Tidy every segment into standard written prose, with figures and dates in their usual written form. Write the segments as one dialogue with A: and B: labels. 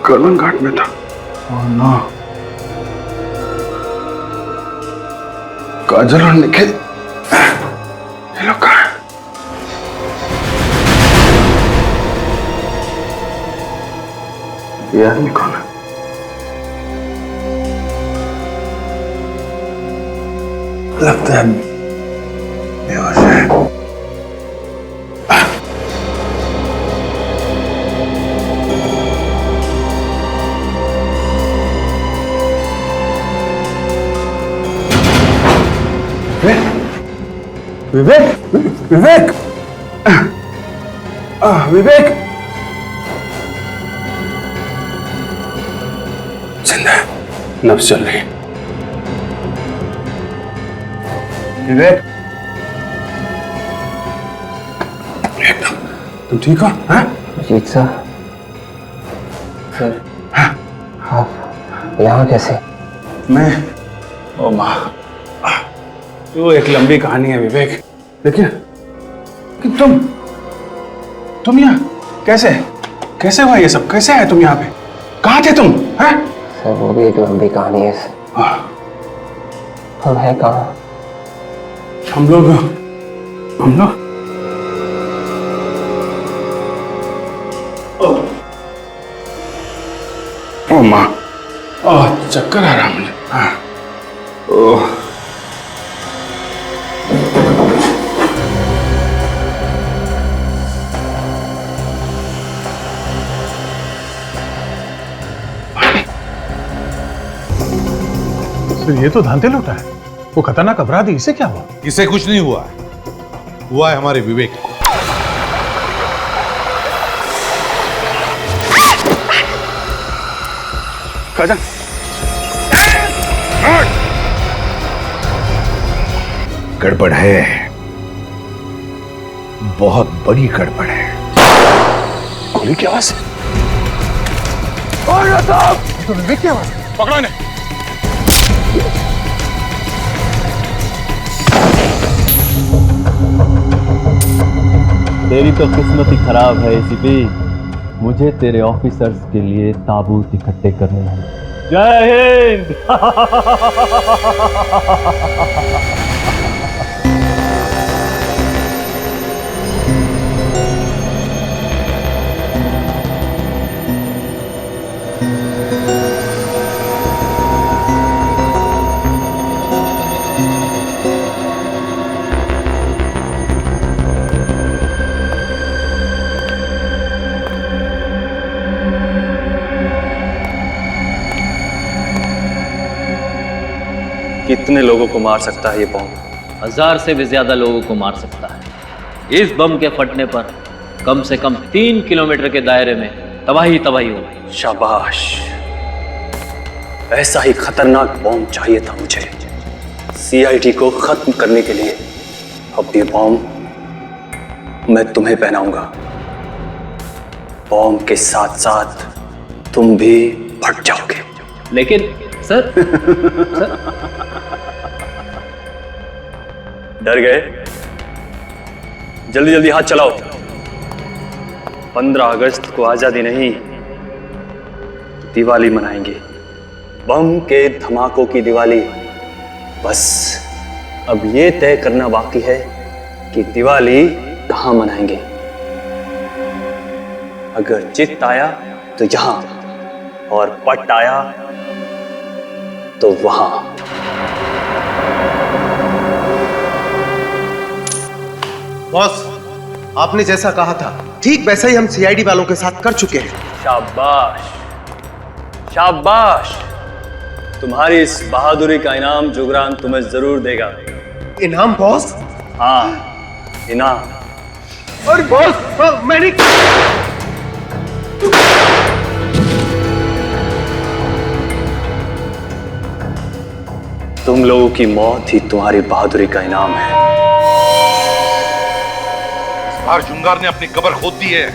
A: Karman घाट में था। Oh no. काजल और निखिल ये लोग कहाँ हैं? ये आदमी कौन है? लगता है बेहोश है। विवेक, विवेक, विवेक जिंदा है, नब्ज चल रही है। विवेक, एकदम तुम ठीक हो? हाँ?
B: जीत सर, आप यहाँ कैसे?
A: मैं, ओ माँ, वो एक लंबी कहानी है विवेक। देखिए कि तुम यहाँ कैसे हुआ ये सब? कैसे आए तुम यहाँ पे? कहाँ थे तुम? हैं?
B: सर वो भी एक लंबी कहानी है सर। हम हैं कहाँ?
A: हम लोग ओ माँ, चक्कर आ रहा मुझे। हाँ, ओह
C: ये तो धांधे लौटा है। वो खतरनाक अपराधी, इसे क्या हुआ?
D: इसे कुछ नहीं हुआ है हमारे विवेक को।
A: काजल,
D: गड़बड़ है, बहुत बड़ी गड़बड़ है।
A: गोली की आवाज है।
C: तो विवेक की आवाज।
A: पकड़ो इन्हें।
E: तेरी तो किस्मत ही खराब है एसीपी। मुझे तेरे ऑफिसर्स के लिए ताबूत इकट्ठे करने हैं। जय हिंद।
F: कितने लोगों को मार सकता है ये बम?
E: 1000 से भी ज्यादा लोगों को मार सकता है। इस बम के फटने पर कम से कम 3 किलोमीटर के दायरे में तबाही होगी।
F: शाबाश, ऐसा ही खतरनाक बम चाहिए था मुझे सीआईडी को खत्म करने के लिए। अब ये बम मैं तुम्हें पहनाऊंगा। बम के साथ साथ तुम भी फट जाओगे।
E: लेकिन सर,
F: डर गए? जल्दी जल्दी हाथ चलाओ। 15 अगस्त को आजादी नहीं, दिवाली मनाएंगे। बम के धमाकों की दिवाली। बस अब ये तय करना बाकी है कि दिवाली कहां मनाएंगे। अगर चित्त आया तो यहां, और पट आया तो वहां।
G: बॉस, आपने जैसा कहा था ठीक वैसा ही हम सीआईडी वालों के साथ कर चुके हैं।
F: शाबाश, शाबाश। तुम्हारी इस बहादुरी का इनाम जुगरान तुम्हें जरूर देगा।
G: इनाम बॉस?
F: हाँ, इनाम।
G: और बॉस, मैंने
F: तुम लोगों की मौत ही तुम्हारी बहादुरी का इनाम है।
D: इस बार जुंगार ने अपनी कब्र खोद दी है।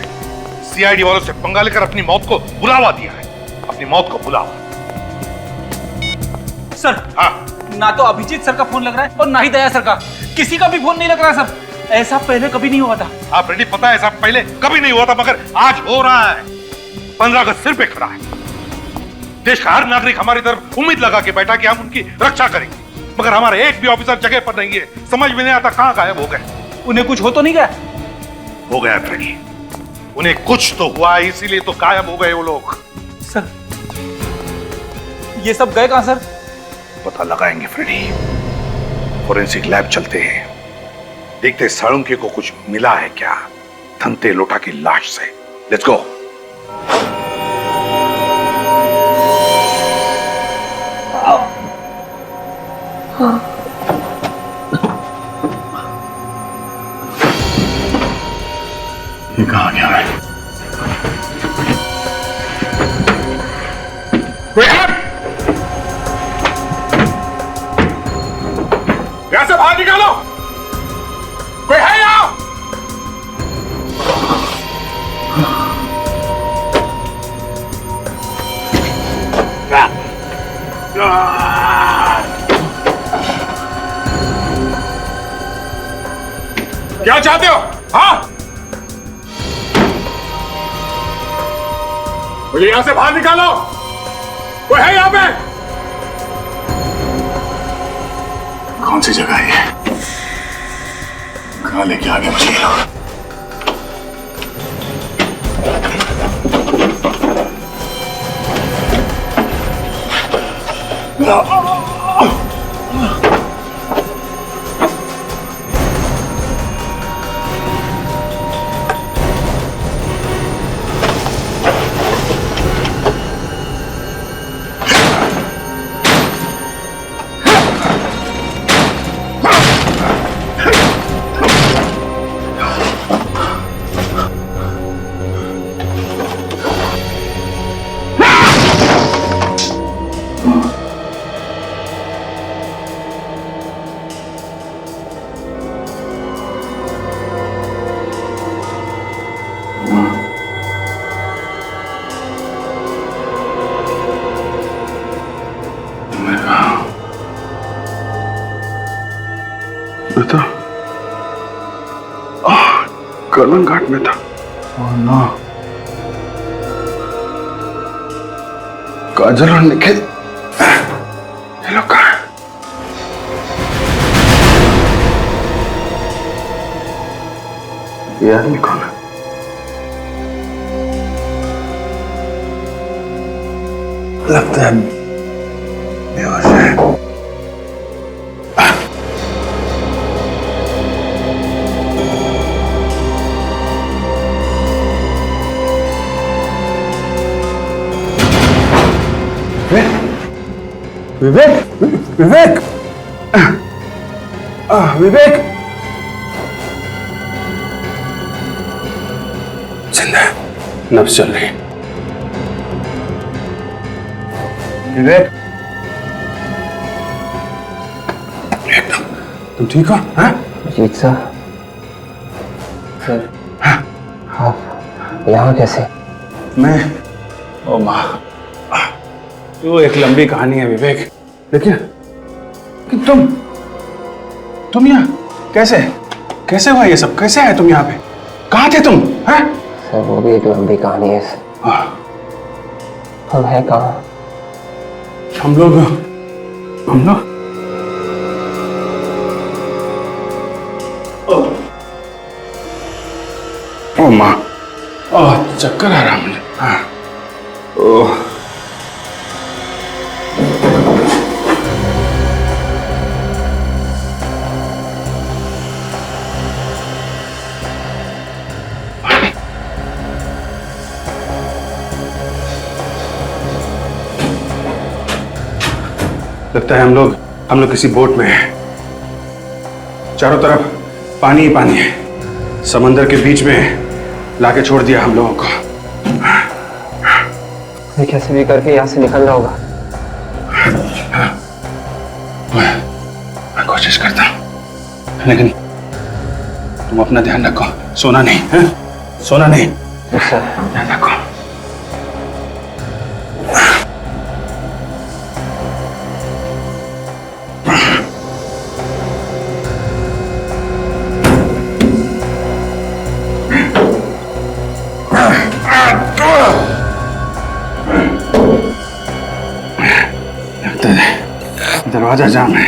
D: सीआईडी वालों से पंगा लेकर अपनी मौत को बुलावा दिया है। अपनी मौत को बुलावा।
H: सर,
D: हाँ,
H: ना तो अभिजीत सर का फोन लग रहा है और ना ही दया सर का। किसी का भी फोन नहीं लग रहा सर। ऐसा पहले कभी नहीं हुआ था।
D: आप रेडी, पता है ऐसा पहले कभी नहीं हुआ था, मगर आज हो रहा है। 15 अगस्त सिर पे खड़ा है। देश का हर नागरिक हमारी तरफ उम्मीद लगा के बैठा कि हम उनकी रक्षा करेंगे, मगर हमारे एक भी ऑफिसर जगह पर नहीं है। समझ में नहीं आता कहां गायब हो गए।
H: उन्हें कुछ हो तो नहीं गया?
D: हो गया फ्रेडी, उन्हें कुछ तो हुआ, इसीलिए तो गायब हो गए वो लोग।
H: सर, ये सब गए कहां सर?
D: पता लगाएंगे फ्रेडी, फोरेंसिक लैब चलते हैं, देखते साळुंके को कुछ मिला है क्या धनते लोटा की लाश से। Let's go.
A: ये कहां गया है?
D: यहां से बाहर निकालो, कोई है यहां? क्या चाहते हो? हाँ, मुझे यहां से बाहर निकालो, कोई है यहां पे?
A: कौन सी जगह है ये? कहां लेके आ गए मुझे ये लोग? था कर्लन घाट में था। ओह नो, काजल और निखिल ये लोग कहाँ हैं? ये आदमी कौन है? लगता है बेहोश है। विवेक, विवेक, विवेक जिंदा है, नब्ज चल रही है। विवेक, एकदम तुम ठीक हो? हाँ
B: जीत सर, आप यहाँ कैसे?
A: मैं, ओ माँ, तो एक लंबी कहानी है विवेक, लेकिन तुम यहाँ कैसे कैसे हुआ ये सब? कैसे आए तुम यहाँ पे? कहाँ थे तुम? हैं?
B: सर वो भी एक लंबी कहानी है सर। हम हैं कहाँ?
A: हम लोग ओ माँ, चक्कर आ रहा मुझे। हाँ, ओह, लगता है हम लोग किसी बोट में हैं। चारों तरफ पानी ही पानी है। समंदर के बीच में लाके छोड़ दिया हम लोगों को।
B: मैं कैसे भी करके यहाँ से निकलना होगा।
A: मैं कोशिश करता हूँ, लेकिन तुम अपना ध्यान रखो, सोना नहीं है? सोना नहीं, ध्यान रखो। दरवाजा जाम है।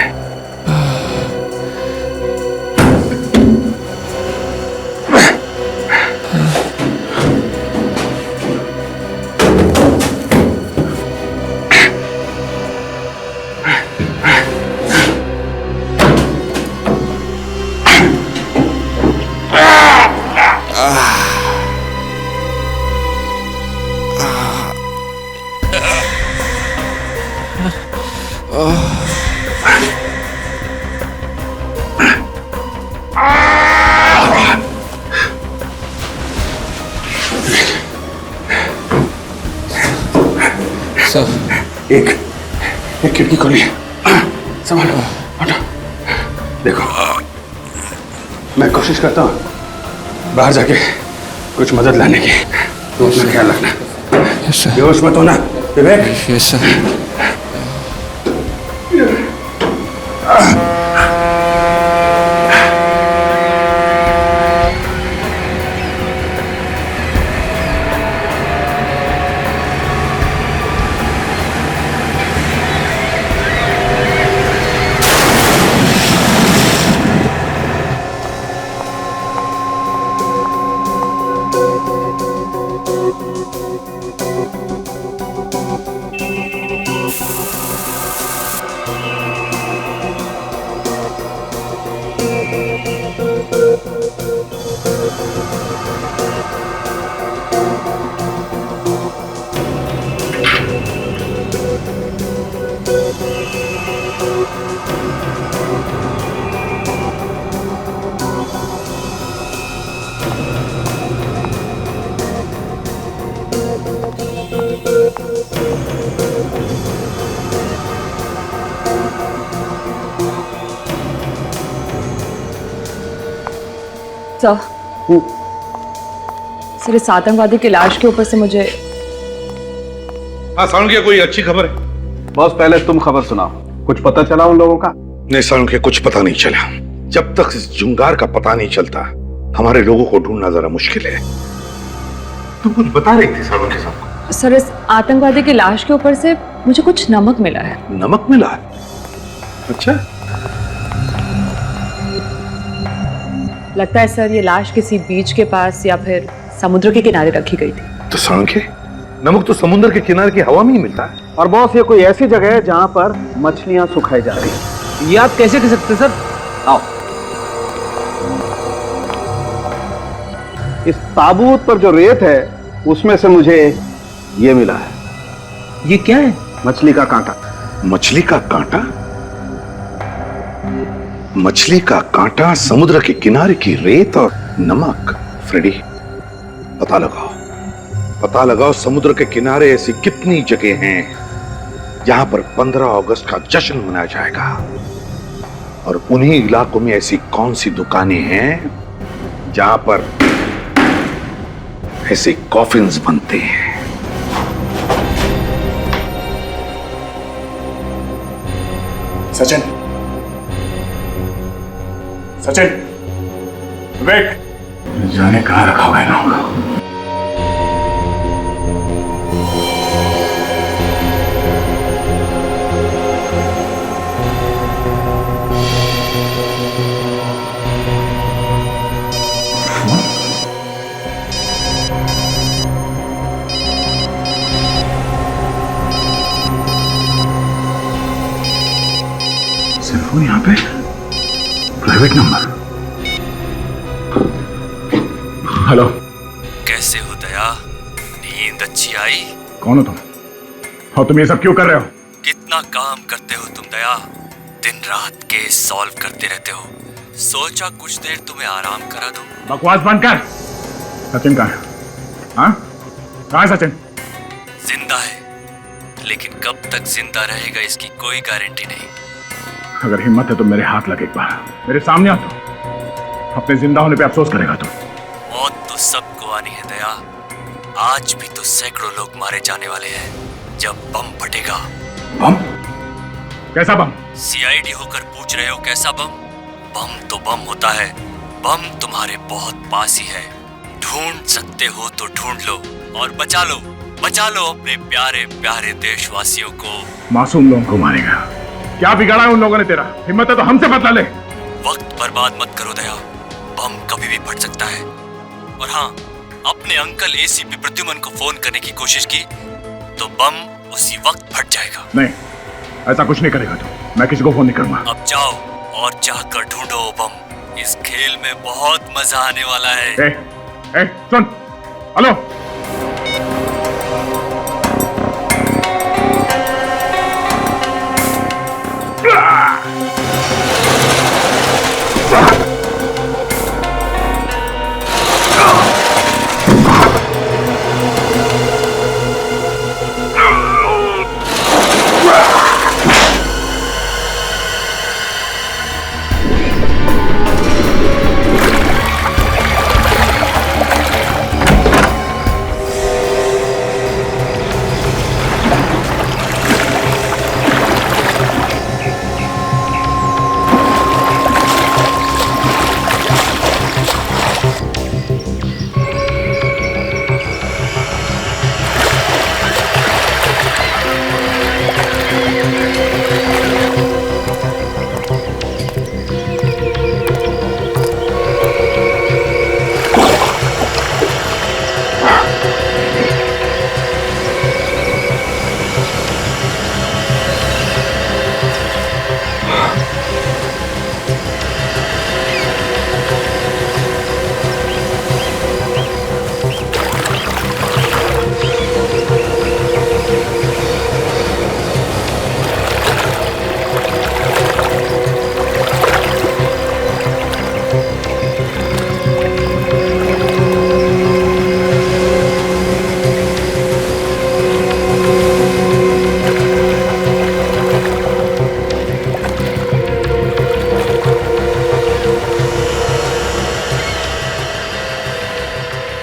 A: एक खिड़की खोली, संभालो, हटो। देखो, मैं कोशिश करता हूँ बाहर जाके कुछ मदद लाने की। तो अपना ख्याल रखना, बेहोश मत होना। विवेक।
B: Yes sir.
I: सर, इस आतंकवादी की लाश के ऊपर से मुझे
D: हाँ सालुंखे, कोई अच्छी खबर है?
C: बॉस पहले तुम खबर सुनाओ, कुछ पता चला उन लोगों का?
D: नहीं सालुंखे, कुछ पता नहीं चला। जब तक इस जुंगार का पता नहीं चलता हमारे लोगों को ढूंढना जरा मुश्किल है। तुम कुछ बता रही थी सालुंखे साहब?
I: सर, इस आतंकवादी की लाश के ऊपर से मुझे कुछ नमक मिला है।
D: नमक मिला है? अच्छा।
I: लगता है सर ये लाश किसी बीच के पास या फिर समुद्र के किनारे रखी गई थी।
D: तो सालुंखे, नमक तो समुद्र के किनारे की हवा में ही मिलता है।
C: और बॉस ये कोई ऐसी जगह है जहां पर मछलियां सुखाई जा रही हैं।
H: ये आप कैसे कह सकते सर? आओ।
C: इस ताबूत पर जो रेत है उसमें से मुझे ये मिला है।
H: ये क्या है?
C: मछली का कांटा।
D: मछली का कांटा? मछली का कांटा, समुद्र के किनारे की रेत और नमक। फ्रेडी, पता लगाओ समुद्र के किनारे ऐसी कितनी जगह हैं जहां पर 15 अगस्त का जश्न मनाया जाएगा, और उन्हीं इलाकों में ऐसी कौन सी दुकानें हैं जहां पर ऐसे कॉफिन्स बनते हैं।
A: सचिन, विवेक, जाने कहां रखा हुआ है ना? सेलफोन यहाँ पे, प्राइवेट नंबर। हेलो।
J: कैसे हो दया? नींद अच्छी आई?
A: कौन हो तुम? और तुम ये सब क्यों कर रहे हो?
J: कितना काम करते हो तुम दया, दिन रात केस सॉल्व करते रहते हो। सोचा कुछ देर तुम्हें आराम करा दूं।
A: बकवास बंद कर। सचिन कहाँ है? हाँ, कहाँ है सचिन?
J: जिंदा है, लेकिन कब तक जिंदा रहेगा इसकी कोई गारंटी नहीं।
A: अगर हिम्मत है तो मेरे हाथ लगे, एक बार मेरे सामने आ। तो अपने जिंदा होने पे अफसोस करेगा तुम।
J: मौत तो सबको आनी है दया। आज भी तो सैकड़ों लोग मारे जाने वाले हैं जब बम फटेगा।
A: बम? कैसा बम?
J: सीआईडी होकर पूछ रहे हो कैसा बम? बम तो बम होता है। बम तुम्हारे बहुत पास ही है। ढूंढ सकते हो तो ढूंढ लो और बचा लो अपने प्यारे प्यारे देशवासियों को।
A: मासूम लोगों को मारेगा, क्या बिगाड़ा है उन लोगों ने तेरा? हिम्मत है तो हमसे बदला ले।
J: वक्त बर्बाद मत करो दया, बम कभी भी फट सकता है। और हाँ, अपने अंकल एसीपी प्रद्युमन को फोन करने की कोशिश की तो बम उसी वक्त फट जाएगा।
A: नहीं, ऐसा कुछ नहीं करेगा तू। मैं किसी को फोन नहीं करूंगा।
J: अब जाओ और जाकर ढूंढो वो बम। इस खेल में बहुत मजा आने वाला है।
A: सुन, हेलो।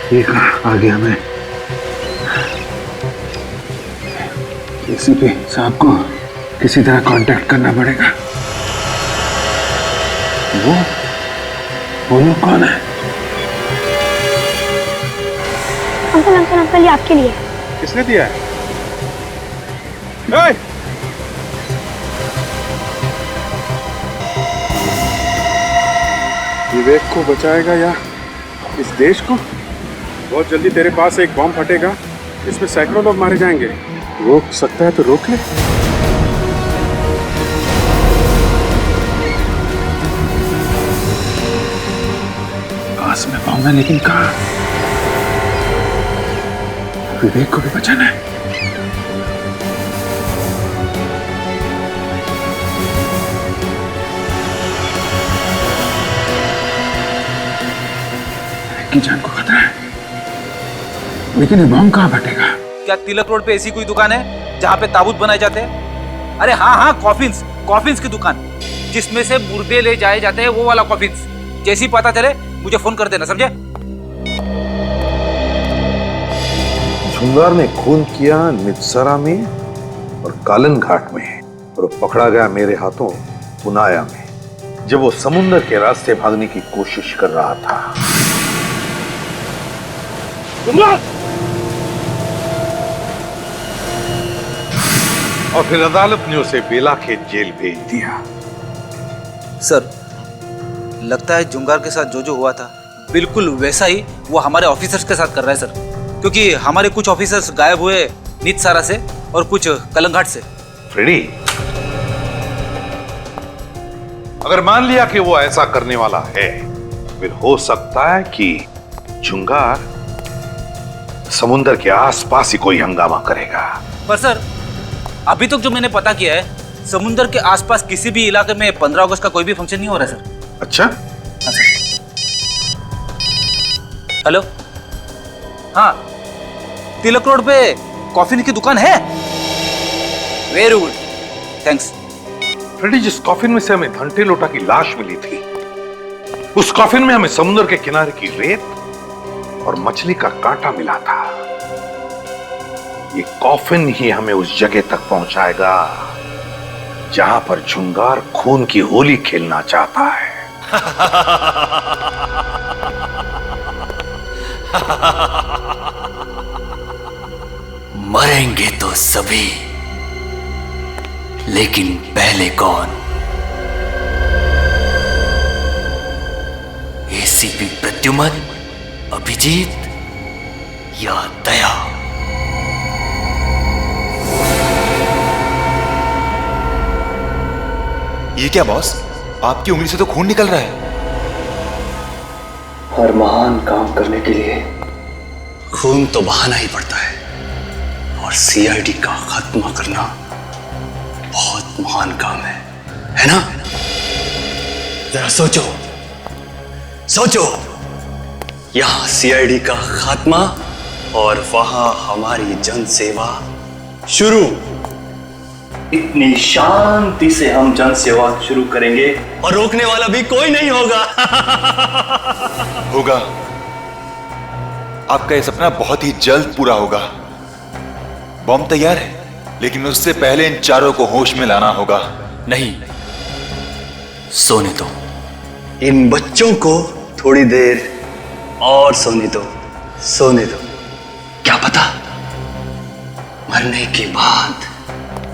A: ये कहाँ आ गया मैं? एसीपी साहब को किसी तरह कांटेक्ट करना पड़ेगा। वो लोग कौन है?
K: अंकल अंकल अंकल, ये आपके लिए।
A: किसने दिया है? विवेक को बचाएगा या इस देश को? बहुत जल्दी तेरे पास एक बम फटेगा, इसमें सैकड़ों लोग मारे जाएंगे। रोक सकता है तो रोक ले। पास में बम है लेकिन कहाँ? विवेक को भी बचाना है। की जान को खतरा है, लेकिन ये बम कहाँ फटेगा?
H: क्या तिलक रोड पे ऐसी कोई दुकान है जहाँ पे ताबूत बनाए जाते हैं? अरे हाँ हाँ, कॉफिन्स की दुकान, जिसमें से मुर्दे ले जाए जाते हैं, वो वाला कॉफिन्स। जैसे ही पता चले मुझे फोन कर देना, समझे?
D: झुंगार ने खून किया नित्सरा में और कालन घाट में, और पकड़ा गया मेरे हाथों पुनाया में, जब वो समुद्र के रास्ते भागने की कोशिश कर रहा था। और फिर अदालत ने उसे बेलाखेत जेल भेज दिया।
H: सर, लगता है जुंगार के साथ जो हुआ था बिल्कुल वैसा ही वो हमारे ऑफिसर्स के साथ कर रहा है सर, क्योंकि हमारे कुछ ऑफिसर्स गायब हुए नित्सारा से और कुछ कलंघाट से।
D: फ्रेडी, अगर मान लिया कि वो ऐसा करने वाला है, फिर हो सकता है कि जुंगार समुद्र के आसपास ही कोई हंगामा करेगा।
H: पर सर, अभी तक जो मैंने पता किया है, समुद्र के आसपास किसी भी इलाके में 15 अगस्त का कोई भी फंक्शन नहीं हो रहा है सर।
D: अच्छा?
H: हाँ सर। हेलो, हाँ, तिलक रोड पे कॉफी की दुकान है। Very good, thanks.
D: फ्रेडी, जिस कॉफिन में से हमें घंटे लोटा की लाश मिली थी, उस कॉफिन में हमें समुद्र के किनारे की रेत और मछली का कांटा मिला था। ये कॉफिन ही हमें उस जगह तक पहुंचाएगा जहां पर झुंगार खून की होली खेलना चाहता है।
J: मरेंगे तो सभी, लेकिन पहले कौन? एसीपी प्रद्युमन, अभिजीत या दया?
L: ये क्या बॉस, आपकी उंगली से तो खून निकल रहा है।
F: हर महान काम करने के लिए खून तो बहाना ही पड़ता है, और सीआईडी का खात्मा करना बहुत महान काम है ना? जरा सोचो सोचो, यहां सीआईडी का खात्मा और वहां हमारी जन सेवा शुरू। इतनी शांति से हम जन सेवा शुरू करेंगे और रोकने वाला भी कोई नहीं होगा।
L: होगा। आपका यह सपना बहुत ही जल्द पूरा होगा। बम तैयार है, लेकिन उससे पहले इन चारों को होश में लाना होगा।
J: नहीं, सोने दो।
F: इन बच्चों को थोड़ी देर और सोने दो, सोने दो। क्या पता मरने के बाद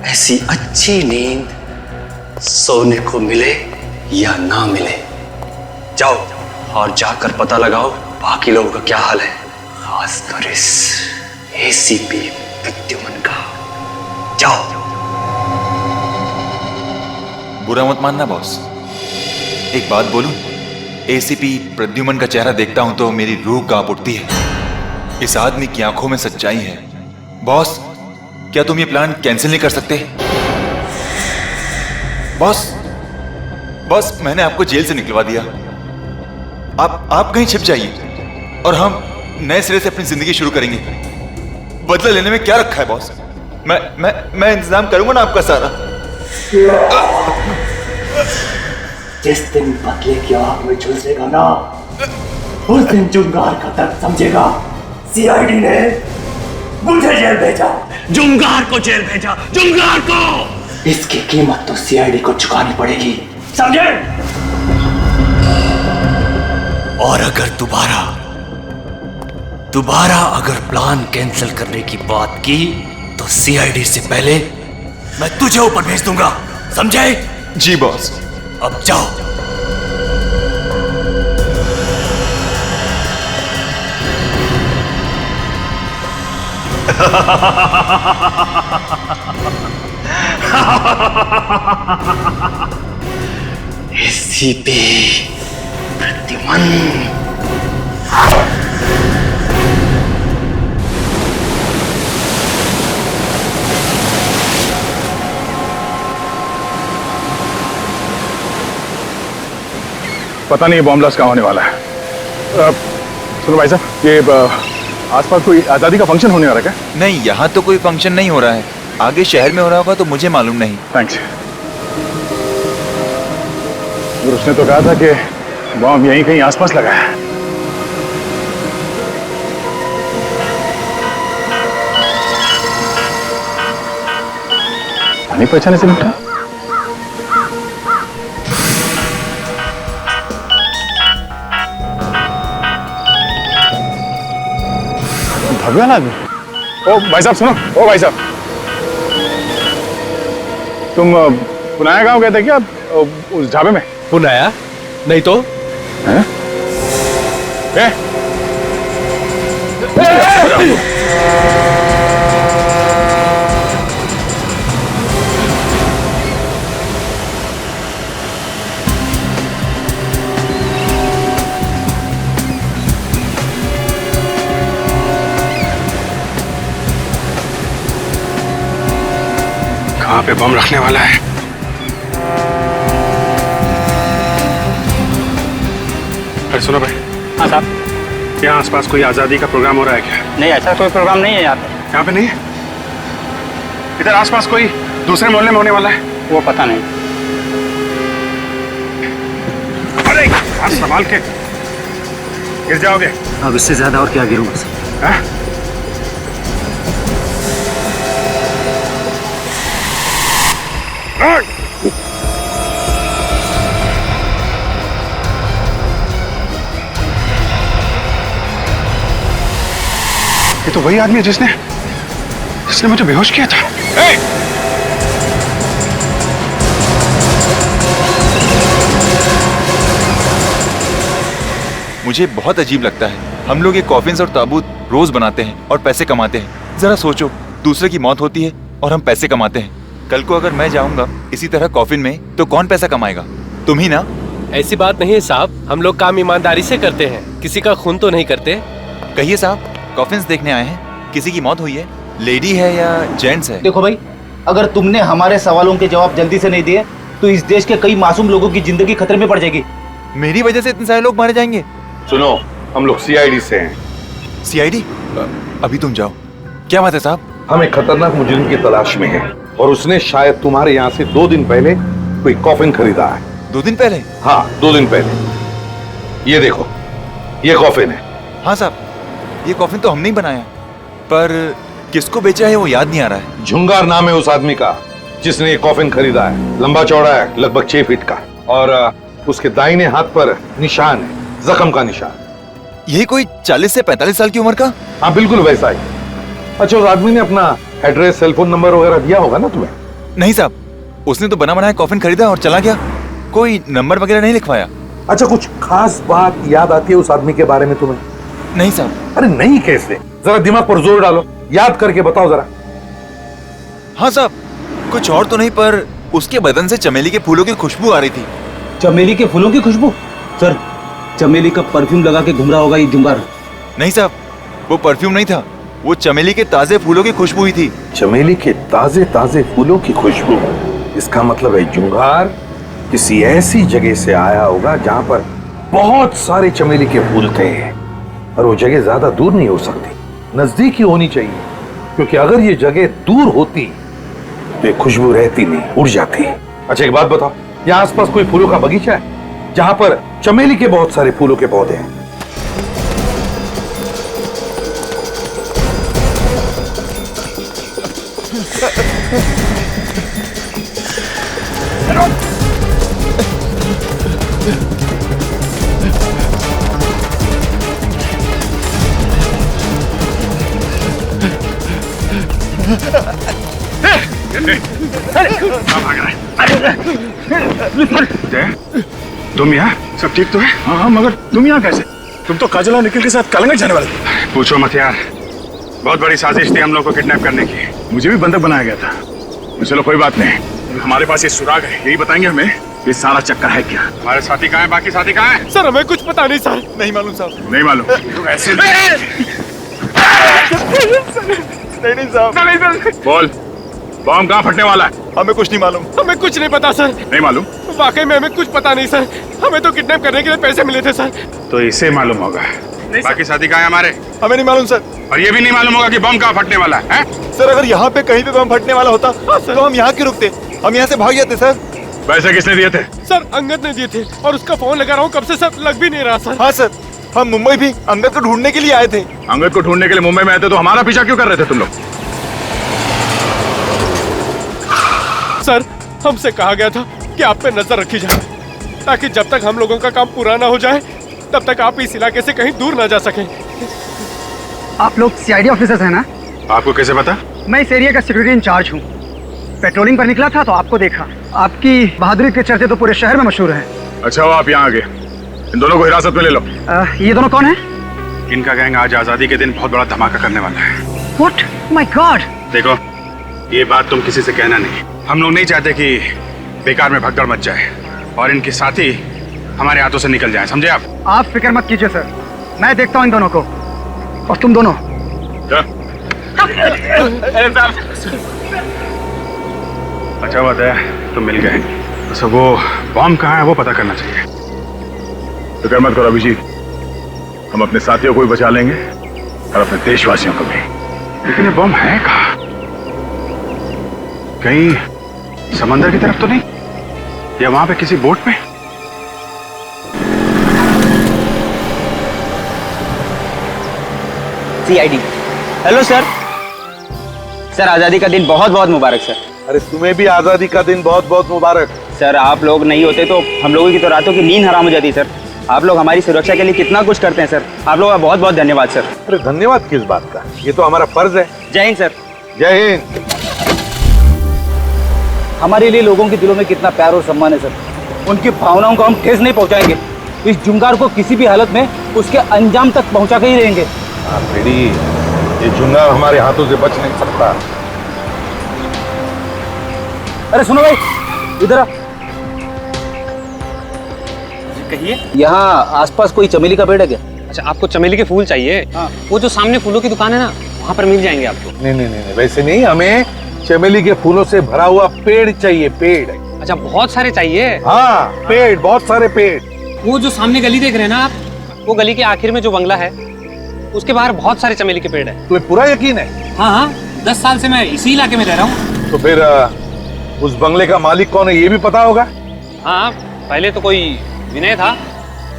F: ऐसी अच्छी नींद सोने को मिले या ना मिले। जाओ और जाकर पता लगाओ बाकी लोगों का क्या हाल है, खासकर इस एसीपी प्रद्युमन का। जाओ।
L: बुरा मत मानना बॉस, एक बात बोलूं? एसीपी प्रद्युमन का चेहरा देखता हूं तो मेरी रूह कांप उठती है। इस आदमी की आंखों में सच्चाई है। बॉस, क्या तुम ये प्लान कैंसिल नहीं कर सकते? बॉस, मैंने आपको जेल से निकलवा दिया। आप कहीं छिप जाइए और हम नए सिरे से अपनी जिंदगी शुरू करेंगे। बदला लेने में क्या रखा है बॉस? मैं इंतजाम करूंगा ना आपका सारा।
F: जिस दिन बदले की आग में झुलसेगा ना, उस दिन जुंगार का दर्द समझेगा। सीआईडी ने मुझे जेल भेजा, जुंगार को जेल भेजा, जुंगार को। इसकी कीमत तो सीआईडी को चुकानी पड़ेगी, समझे?
J: और अगर दोबारा अगर प्लान कैंसिल करने की बात की तो सीआईडी से पहले मैं तुझे ऊपर भेज दूंगा, समझे?
L: जी बॉस।
J: अब जाओ।
F: एसीपी प्रद्युमन।
A: पता नहीं बॉम्ब ब्लास्ट कहाँ होने वाला है। सुनो भाई साहब, ये आसपास कोई आज़ादी का फंक्शन होने वाला है क्या?
L: नहीं, यहाँ तो कोई फंक्शन नहीं हो रहा है। आगे शहर में हो रहा होगा तो मुझे मालूम नहीं।
A: थैंक्स। उसने तो कहा था कि बॉम्ब यहीं कहीं आसपास लगा है। पानी पहचाने से निपटा। भगवान आदमी। ओ भाई साहब सुनो, ओ भाई साहब, तुम पुनाया गांव गए थे क्या उस ढाबे में?
M: पुनाया? नहीं तो।
A: हैं? कहाँ पे बम रखने वाला है? अरे सुनो भाई।
N: हाँ साहब।
A: यहाँ आसपास कोई आज़ादी का प्रोग्राम हो रहा है क्या?
N: नहीं, ऐसा कोई प्रोग्राम नहीं है यहाँ पे।
A: यहाँ पे नहीं है? इधर आसपास कोई दूसरे मोहल्ले में होने वाला है?
N: वो पता नहीं।
A: अरे हाथ संभाल के, गिर जाओगे।
F: अब इससे ज्यादा और क्या गिरूंगा सर?
A: हाँ? ये तो वही आदमी है जिसने मुझे बेहोश किया था।
L: मुझे बहुत अजीब लगता है। हम लोग ये कॉफिन्स और ताबूत रोज बनाते हैं और पैसे कमाते हैं। जरा सोचो, दूसरे की मौत होती है और हम पैसे कमाते हैं। कल को अगर मैं जाऊंगा इसी तरह कॉफिन में तो कौन पैसा कमाएगा? तुम ही ना।
M: ऐसी बात नहीं है साहब, हम लोग काम ईमानदारी से करते हैं, किसी का खून तो नहीं करते।
L: कहिए साहब, कॉफिन्स देखने आए हैं, किसी की मौत हुई है? लेडी है या जेंट्स है?
H: देखो भाई, अगर तुमने हमारे सवालों के जवाब जल्दी से नहीं दिए तो इस देश के कई मासूम लोगों की जिंदगी खतरे में पड़ जाएगी।
L: मेरी वजह से इतने सारे लोग मारे जाएंगे?
D: सुनो, हम लोग सीआईडी से हैं।
L: सीआईडी? अभी तुम जाओ। क्या बात है साहब?
D: हम एक खतरनाक मुजरिम की तलाश में हैं और उसने शायद तुम्हारे यहाँ से 2 दिन पहले कोई कॉफिन खरीदा है।
L: 2 दिन पहले?
D: हाँ, 2 दिन पहले। ये देखो, ये कॉफिन है।
L: हाँ साहब, ये कॉफिन तो हमने ही बनाया, पर किसको बेचा है वो याद नहीं आ रहा है।
D: झुंगार नाम है उस आदमी का जिसने ये कॉफिन खरीदा है। लंबा चौड़ा है, लगभग 6 फीट का, और उसके दाहिने हाथ पर निशान है, जख्म का निशान।
L: यही कोई 40 से 45 साल की उम्र का?
D: हाँ, बिल्कुल वैसा ही। अच्छा, उस आदमी ने अपना एड्रेस, सेल फोन नंबर वगैरह दिया होगा ना तुम्हें?
L: नहीं साहब, उसने तो बना बनाया कॉफिन खरीदा और चला गया, कोई नंबर वगैरह नहीं लिखवाया।
D: अच्छा, कुछ खास बात याद आती है उस आदमी के बारे में तुम्हें?
L: नहीं साहब।
D: अरे नहीं कैसे? जरा दिमाग पर जोर डालो, याद करके बताओ जरा।
L: हाँ साहब, कुछ और तो नहीं, पर उसके बदन से चमेली के फूलों की खुशबू आ रही थी।
H: चमेली के फूलों की खुशबू? सर, चमेली का परफ्यूम लगा के घूम रहा होगा ये जुंगार।
L: नहीं साहब, वो परफ्यूम नहीं था, वो चमेली के ताजे फूलों की खुशबू ही थी।
D: चमेली के ताजे ताजे फूलों की खुशबू? इसका मतलब है जुंगार किसी ऐसी जगह से आया होगा जहां पर बहुत सारे चमेली के फूल थे, और वो जगह ज्यादा दूर नहीं हो सकती, नजदीक ही होनी चाहिए, क्योंकि अगर ये जगह दूर होती तो ये खुशबू रहती नहीं, उड़ जाती। अच्छा, एक बात बताओ, यहाँ आसपास कोई फूलों का बगीचा है जहां पर चमेली के बहुत सारे फूलों के पौधे हैं?
A: तुम यहाँ? सब ठीक तो है? हाँ, मगर तुम यहाँ कैसे? तुम तो काजल और निखिल के साथ कालंगट जाने वाले थे। पूछो मत यार, बहुत बड़ी साजिश थी हम लोग को किडनैप करने की। मुझे भी बंधक बनाया गया था। चलो कोई बात नहीं, हमारे पास ये सुराग है, यही बताएंगे हमें ये सारा चक्कर है क्या। हमारे साथी कहाँ है? बाकी साथी कहाँ है?
M: सर, हमें कुछ पता नहीं सर।
L: नहीं मालूम साहब।
A: नहीं मालूम? ऐसे
L: नहीं साहब।
A: बोल, बॉम्ब कहाँ फटने वाला है?
L: हमें कुछ नहीं मालूम।
M: हमें कुछ नहीं पता सर।
A: नहीं मालूम?
M: वाकई में हमें कुछ पता नहीं सर, हमें तो किडनैप करने के लिए पैसे मिले थे सर।
A: तो इसे मालूम होगा। बाकी साथी कहाँ है हमारे?
L: हमें नहीं मालूम सर।
A: और ये भी नहीं मालूम होगा कि बम कहाँ फटने वाला है?
L: सर, अगर यहाँ पे कहीं पे बम फटने वाला होता तो हम यहाँ क्यों रुकते? हम यहाँ से भाग जाते सर।
A: पैसे किसने दिए थे?
M: सर, अंगद ने दिए थे, और उसका फोन लगा रहा हूँ कब से सर, लग भी नहीं रहा सर।
L: हाँ सर, हम मुंबई भी अंगद को ढूंढने के लिए आए थे।
A: अंगद को ढूंढने के लिए मुंबई में आए थे, तो हमारा पीछा क्यों कर रहे थे तुम लोग?
M: सर, हमसे कहा गया था कि आप पे नजर रखी जाए, ताकि जब तक हम लोगों का काम पूरा ना हो जाए तब तक आप इस इलाके से कहीं दूर ना जा सकें।
N: आप लोग सीआईडी ऑफिसर्स हैं ना?
A: आपको कैसे पता?
N: मैं इस एरिया का सिक्योरिटी इंचार्ज हूँ। पेट्रोलिंग पर निकला था तो आपको देखा। आपकी बहादुरी के चर्चे तो पूरे शहर में मशहूर हैं।
A: अच्छा, वो आप यहाँ आ गए। इन दोनों को हिरासत में ले लो।
N: ये दोनों कौन है?
A: इनका गैंग आज आजादी के दिन बहुत बड़ा धमाका करने वाला है।
N: What? My God!
A: देखो, ये बात तुम किसी से कहना नहीं। हम लोग नहीं चाहते कि बेकार में भगदड़ मच जाए और इनके साथी हमारे हाथों से निकल जाए, समझे आप?
N: आप फिक्र मत कीजिए सर, मैं देखता हूँ इन दोनों को। और तुम दोनों
A: अच्छा बात है, तुम मिल गए। तो वो बॉम्ब कहाँ है वो पता करना चाहिए। फिक्र मत करो अभिजीत, हम अपने साथियों को भी बचा लेंगे और अपने देशवासियों को भी। लेकिन ये बॉम्ब है कहाँ? कहीं समंदर की तरफ तो नहीं, या वहां पे किसी बोट में?
N: सीआईडी। Hello sir. सर, आजादी का दिन बहुत बहुत मुबारक सर।
D: अरे तुम्हें भी आजादी का दिन बहुत बहुत मुबारक।
N: सर, आप लोग नहीं होते तो हम लोगों की तो रातों की नींद हराम हो जाती सर। आप लोग हमारी सुरक्षा के लिए कितना कुछ करते हैं सर। आप लोगों का बहुत बहुत धन्यवाद सर।
D: अरे धन्यवाद किस बात का, ये तो हमारा फर्ज है।
N: जय हिंद सर।
D: जय हिंद।
H: हमारे लिए लोगों के दिलों में कितना प्यार और सम्मान है सर। उनकी भावनाओं को हम ठेस नहीं पहुंचाएंगे। इस जुंगार को किसी भी हालत में उसके अंजाम तक पहुंचा के ही रहेंगे।
D: फ्रेडी, ये जुंगार हमारे हाथों से बच नहीं सकता।
H: अरे सुनो भाई, इधर आ।
N: कहिए।
H: यहाँ आसपास कोई चमेली का पेड़ है क्या?
N: अच्छा, आपको चमेली के फूल चाहिए? हाँ। वो जो सामने फूलों की दुकान है ना, वहाँ पर मिल जाएंगे आपको।
D: नहीं नहीं नहीं, वैसे नहीं, हमें चमेली के फूलों से भरा हुआ पेड़ चाहिए, पेड़।
N: अच्छा, बहुत सारे चाहिए?
D: हाँ, पेड़, बहुत सारे पेड़।
N: वो जो सामने गली देख रहे हैं ना आप, वो गली के आखिर में जो बंगला है, उसके बाहर बहुत सारे चमेली के पेड़ है।
D: तुम्हें पूरा यकीन है?
N: हाँ हाँ, 10 साल से मैं इसी इलाके में रह रहा हूँ।
D: तो फिर उस बंगले का मालिक कौन है, ये भी पता होगा?
N: हाँ, पहले तो कोई विनय था,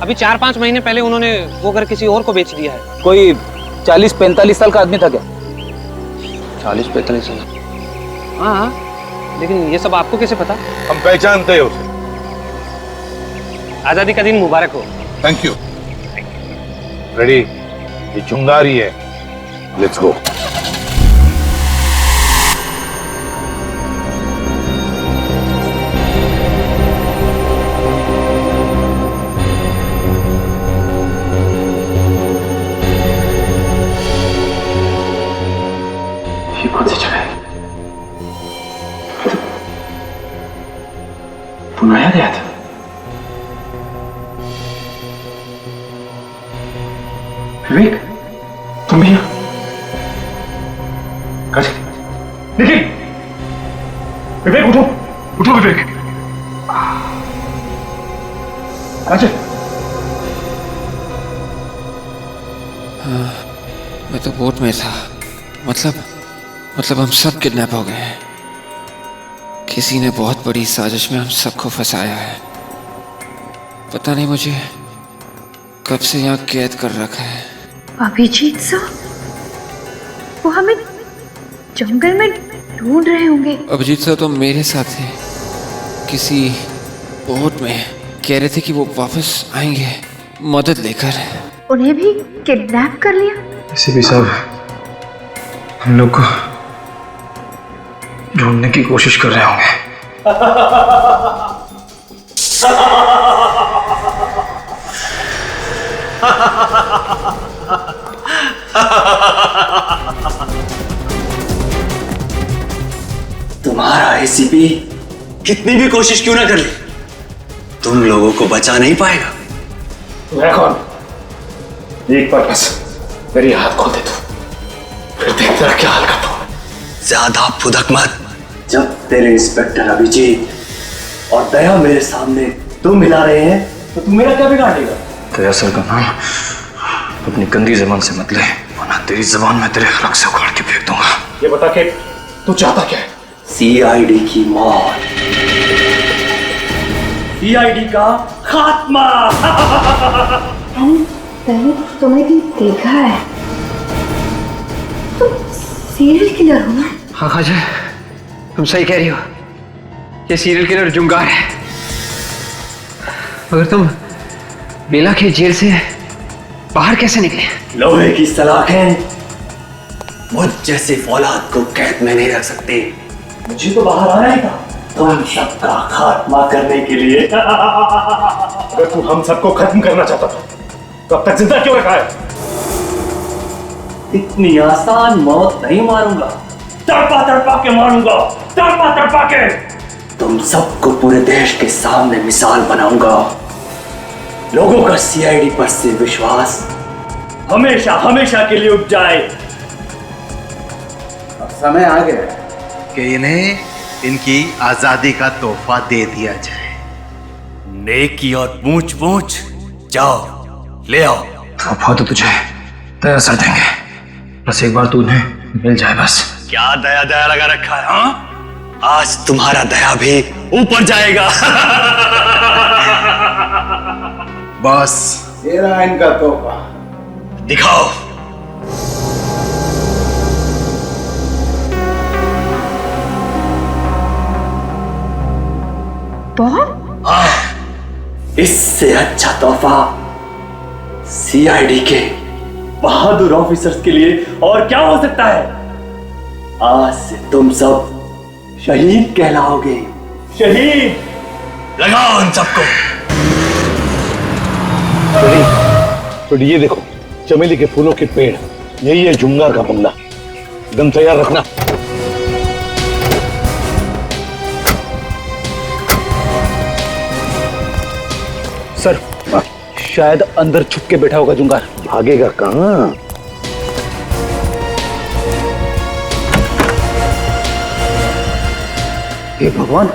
N: अभी 4-5 महीने पहले उन्होंने वो घर किसी और को बेच दिया है।
H: कोई 40-45 साल का आदमी था क्या?
N: 40-45 साल? हाँ, लेकिन ये सब आपको कैसे पता?
D: हम पहचानते हैं उसे।
N: आजादी का दिन मुबारक हो।
D: Thank you. रेडी, ये चुंगारी है, लेट्स गो।
F: ये कौन सी जगह है? बनाया गया था। विवेक, तुम भी यहाँ? निखिल, विवेक उठो, उठो विवेक। काजल,
B: मैं तो बोट में था। मतलब हम सब किडनैप हो गए हैं। किसी ने बहुत बड़ी साजिश में हम सबको फंसाया है। पता नहीं मुझे कब से यहाँ कैद कर रखा है।
K: अभिजीत सर, वो हमें जंगल में ढूंढ रहे होंगे।
B: अभिजीत सर तो मेरे साथ थे, किसी बोट में। कह रहे थे कि वो वापस आएंगे मदद लेकर।
K: उन्हें भी किडनैप कर लिया?
F: एसीपी साहब, हम लोग को ढूंढने की कोशिश कर रहे होंगे।
J: तुम्हारा एसीपी कितनी भी कोशिश क्यों ना कर ले, तुम लोगों को बचा नहीं पाएगा।
F: मैं कौन? एक बार बस मेरी हाथ खोल दे तू, फिर देख तेरा क्या हाल करता हूं।
J: ज्यादा फुदक मत। जब तेरे इंस्पेक्टर अभिजीत और दया मेरे सामने तुम मिला रहे हैं, तो तुम मेरा क्या बिगाड़ेगा?
F: दया सर का नाम अपनी गंदी जबान से मत ले, वरना तेरी जबान में तेरे रग से उखाड़ के फेंक दूंगा। ये बता के तू चाहता क्या है?
J: सीआईडी की मौत, सीआईडी का खात्मा।
K: मैंने तुम्हें भी देखा है, तुम सीरियल किलर हो ना?
B: हाँ खाजा, तुम सही कह रही हो। ये सीरियल किलर जुंगार है। मगर तुम बेला के जेल से बाहर कैसे निकले?
J: लोहे की सलाखें मुझ जैसे फौलाद को कैद में नहीं रख सकते। मुझे तो बाहर आना ही था, तुम सबका खात्मा करने के लिए।
F: अगर तू हम सबको खत्म करना चाहता था तो अब तक जिंदा क्यों रखा है?
J: इतनी आसान मौत नहीं मारूंगा, तड़पा तड़पा के मारूंगा, तड़पा तड़पा के। तुम सबको पूरे देश के सामने मिसाल बनाऊंगा। लोगों का सीआईडी पर से विश्वास हमेशा हमेशा के लिए उठ जाए।
G: अब समय आ गया कि इन्हें इनकी आजादी का तोहफा दे दिया जाए।
J: नेकी और पूछ पूछ, जाओ ले आओ।
F: तोहफा तो तुझे दया सर देंगे, बस एक बार तू उन्हें मिल जाए बस।
J: क्या दया दया लगा रखा है? हाँ, आज तुम्हारा दया भी ऊपर जाएगा।
G: बस ये रहा इनका तोहफा।
J: दिखाओ।
K: बॉम्ब?
J: हाँ, इससे अच्छा तोहफा सीआईडी के बहादुर ऑफिसर्स के लिए और क्या हो सकता है? आज से तुम सब शहीद कहलाओगे। शहीद। लगाओ उन सबको।
D: तो ये देखो चमेली के फूलों के पेड़, यही है जुंगार का बंगला। गन तैयार रखना।
H: सर शायद अंदर छुप के बैठा होगा जुंगार।
D: भागेगा कहां?
H: हे भगवान,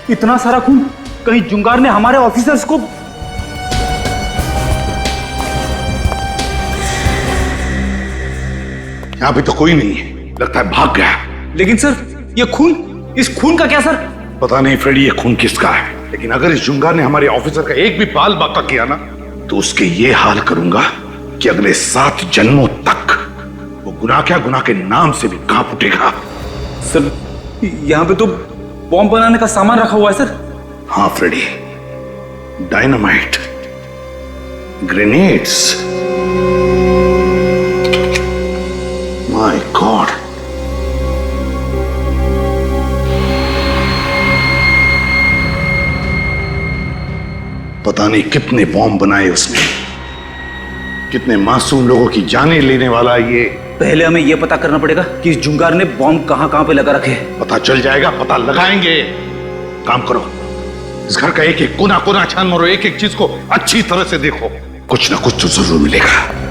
H: इतना सारा खून! कहीं जुंगार ने हमारे ऑफिसर्स को...
D: यहां पे तो कोई नहीं है, लगता है भाग गया।
H: लेकिन सर ये खून, इस खून का क्या सर?
D: पता नहीं फ्रेडी ये खून किसका है, लेकिन अगर इस जुंगार ने हमारे ऑफिसर का एक भी बाल बाका किया ना, तो उसके ये हाल करूंगा कि अगले 7 जन्मों तक वो गुनाह क्या गुनाह के नाम से भी कांप उठेगा।
H: सर यहाँ पे तो बॉम्ब बनाने का सामान रखा हुआ है सर।
D: हाँ Freddy, dynamite, grenades. My god, पता नहीं कितने बॉम्ब बनाए उसने, कितने मासूम लोगों की जानें लेने वाला ये।
H: पहले हमें यह पता करना पड़ेगा कि इस जुंगार ने बॉम्ब कहां पे लगा रखे हैं।
D: पता चल जाएगा, पता लगाएंगे। काम करो, इस घर का एक एक कोना कोना छान मारो, एक एक चीज को अच्छी तरह से देखो, कुछ ना कुछ तो जरूर मिलेगा।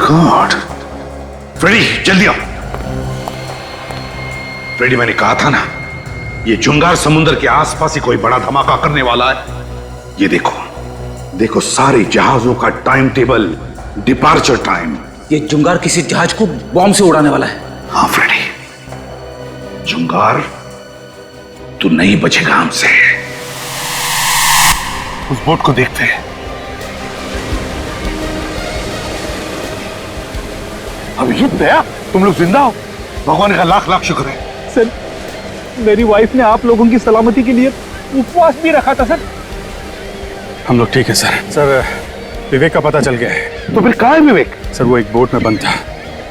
D: गॉड, फ्रेडी जल्दी आओ। फ्रेडी मैंने कहा था ना, ये जुंगार समुद्र के आसपास ही कोई बड़ा धमाका करने वाला है। ये देखो, देखो सारे जहाजों का टाइम टेबल, डिपार्चर टाइम।
H: ये जुंगार किसी जहाज को बॉम्ब से उड़ाने वाला है।
D: हाँ फ्रेडी, जुंगार तू नहीं बचेगा हमसे। उस बोट को देखते हैं। अभिजीत दया, तुम लोग जिंदा हो, भगवान का लाख लाख शुक्र है।
A: सर मेरी वाइफ ने आप लोगों की सलामती के लिए उपवास भी रखा था सर। हम लोग ठीक है सर। सर विवेक का पता चल गया है।
D: तो फिर कहाँ है विवेक?
A: सर वो एक बोट में बंद था,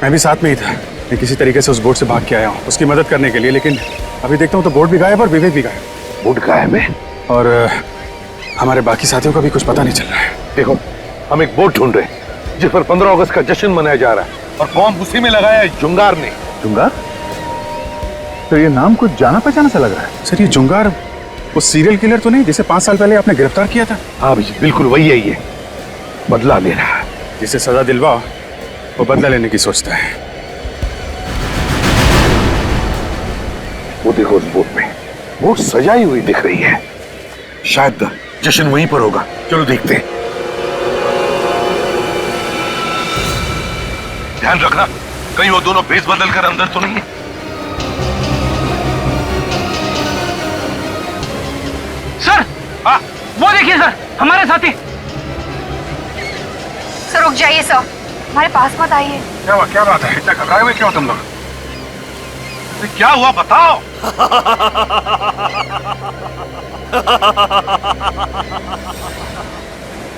A: मैं भी साथ में ही था। मैं किसी तरीके से उस बोट से भाग के आया हूँ उसकी मदद करने के लिए, लेकिन अभी देखता हूँ तो बोट भी गायब और विवेक भी गायब।
D: बोट गायब है
A: और हमारे बाकी साथियों का भी कुछ पता नहीं चल रहा है।
D: देखो, हम एक बोट ढूंढ रहे हैं जिस पर 15 अगस्त का जश्न मनाया जा रहा है, और बॉम्ब उसी में लगाया है जुंगार ने।
A: जुंगार? तो ये नाम कुछ जाना पहचाना सा लग रहा है। सर ये जुंगार वो सीरियल किलर तो नहीं जिसे 5 साल पहले आपने गिरफ्तार किया था?
D: हाँ भैया बिल्कुल वही है, ये बदला ले रहा है।
A: जिसे सजा दिलवाओ वो बदला लेने की सोचता है।
D: वो देखो उस बोट में, बोट सजाई हुई दिख रही है, शायद जश्न वहीं पर होगा। चलो देखते हैं। ध्यान रखना कहीं वो दोनों भेस बदल कर अंदर तो नहीं है।
N: सर वो देखिए सर, हमारे साथी।
K: सर रुक जाइए सर, हमारे पास मत आइए।
D: क्या हुआ, क्या बात है? इतना घबराए हुए क्यों तुम लोग? क्या हुआ बताओ।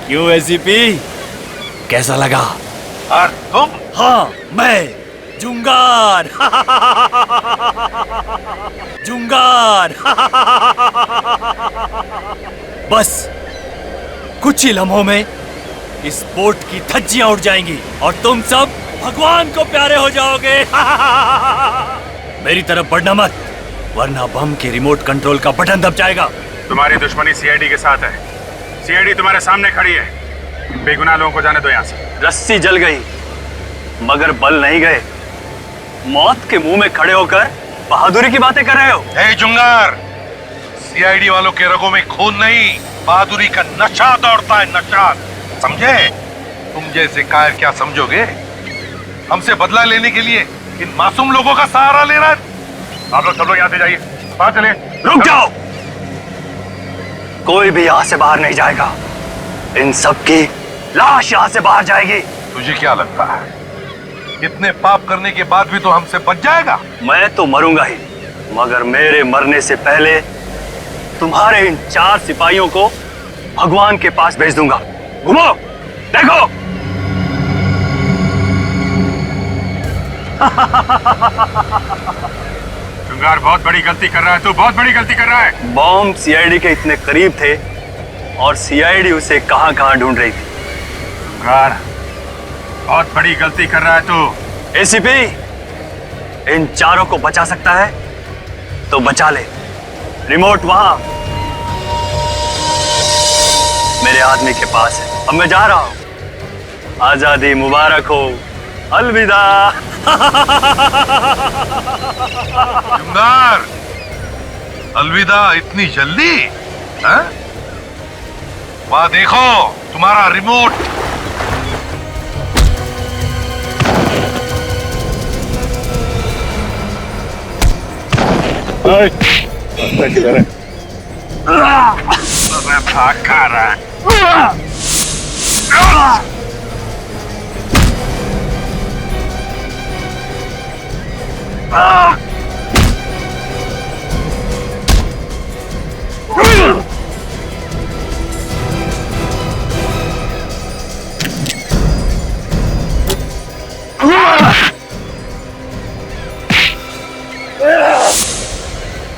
J: क्यों एसीपी, कैसा लगा?
D: और तुम?
J: हाँ मैं जुंगार। जुंगार। बस कुछ ही लम्हों में इस बोट की धज्जियां उड़ जाएंगी और तुम सब भगवान को प्यारे हो जाओगे। मेरी तरफ बढ़ना मत, वरना बम के रिमोट कंट्रोल का बटन दब जाएगा।
A: तुम्हारी दुश्मनी सीआईडी के साथ है। सीआईडी तुम्हारे सामने खड़ी है, बेगुनाह लोगों को जाने दो यहाँ से।
J: रस्सी जल गई मगर बल नहीं गए। मौत के मुंह में खड़े होकर बहादुरी की बातें कर रहे हो।
D: हे जुंगार, सीआईडी वालों के रगों में खून नहीं, बहादुरी का नशा दौड़ता है, नशा। समझे? तुम जैसे कायर क्या समझोगे? हमसे बदला लेने के लिए इन मासूम लोगों का सहारा ले रहा है। आप लोग सब लोग यहाँ से जाइए। चले।
F: रुक जाओ, कोई भी यहाँ से बाहर नहीं जाएगा। इन सब की लाश यहाँ से बाहर जाएगी।
D: तुझे क्या लगता है इतने पाप करने के बाद भी तो हमसे बच जाएगा?
F: मैं तो मरूंगा ही, मगर मेरे मरने से पहले तुम्हारे इन 4 सिपाहियों को भगवान के पास भेज दूंगा। घूमो, देखो।
D: जुंगार बहुत बड़ी गलती कर रहा है, तू बहुत बड़ी गलती कर रहा है।
F: बॉम्ब सीआईडी के इतने करीब थे और सीआईडी उसे कहां कहां ढूंढ रही थी।
D: जुंगार बहुत बड़ी गलती कर रहा है तू।
F: एसीपी, इन 4 को बचा सकता है तो बचा ले। रिमोट वहां मेरे आदमी के पास है। अब मैं जा रहा हूं। आजादी मुबारक हो। अलविदा।
D: जुंगार, अलविदा इतनी जल्दी? हाँ? वहां देखो तुम्हारा रिमोट। किधर है? भाग खा रहा है।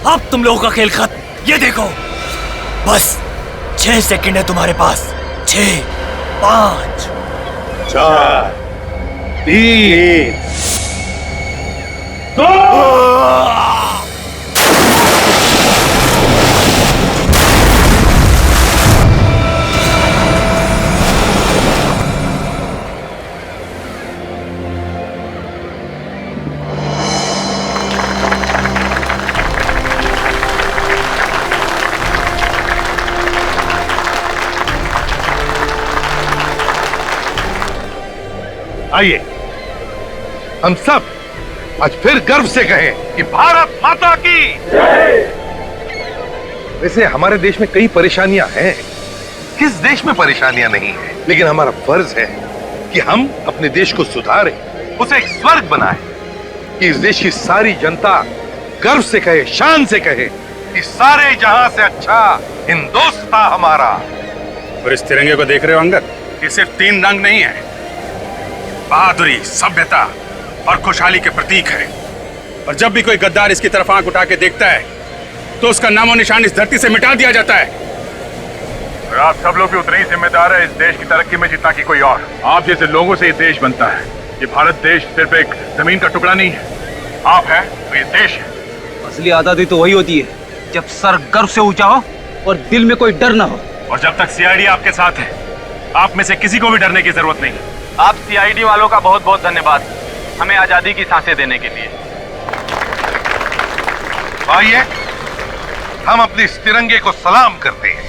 F: अब तुम लोगों का खेल खत्म। ये देखो, बस 6 सेकंड है तुम्हारे पास। 6, 5,
D: 4, 3, 2। आइए हम सब आज फिर गर्व से कहें कि भारत माता की जय। वैसे हमारे देश में कई परेशानियां हैं, किस देश में परेशानियां नहीं है, लेकिन हमारा फर्ज है कि हम अपने देश को सुधारें, उसे एक स्वर्ग बनाएं, कि इस देश की सारी जनता गर्व से कहे, शान से कहे कि सारे जहां से अच्छा हिंदुस्तान हमारा।
A: और इस तिरंगे को देख रहे हो अंगद, ये सिर्फ 3 रंग नहीं है, बहादुरी, सभ्यता और खुशहाली के प्रतीक है। और जब भी कोई गद्दार इसकी तरफ आंख उठा के देखता है तो उसका नामो निशान इस धरती से मिटा दिया जाता है।
D: और आप सब लोग भी उतने ही जिम्मेदार है इस देश की तरक्की में जितना कि कोई और। आप जैसे लोगों से ये देश बनता है। ये भारत देश सिर्फ एक जमीन का टुकड़ा नहीं है, आप है तो ये देश है।
H: असली आजादी तो वही होती है जब सर गर्व से ऊंचा हो और दिल में कोई डर ना हो।
D: और जब तक सीआईडी आपके साथ है, आप में से किसी को भी डरने की जरूरत नहीं।
N: आप सीआईडी वालों का बहुत बहुत धन्यवाद, हमें आजादी की सांसें देने के लिए।
D: आइए हम अपने इस तिरंगे को सलाम करते हैं।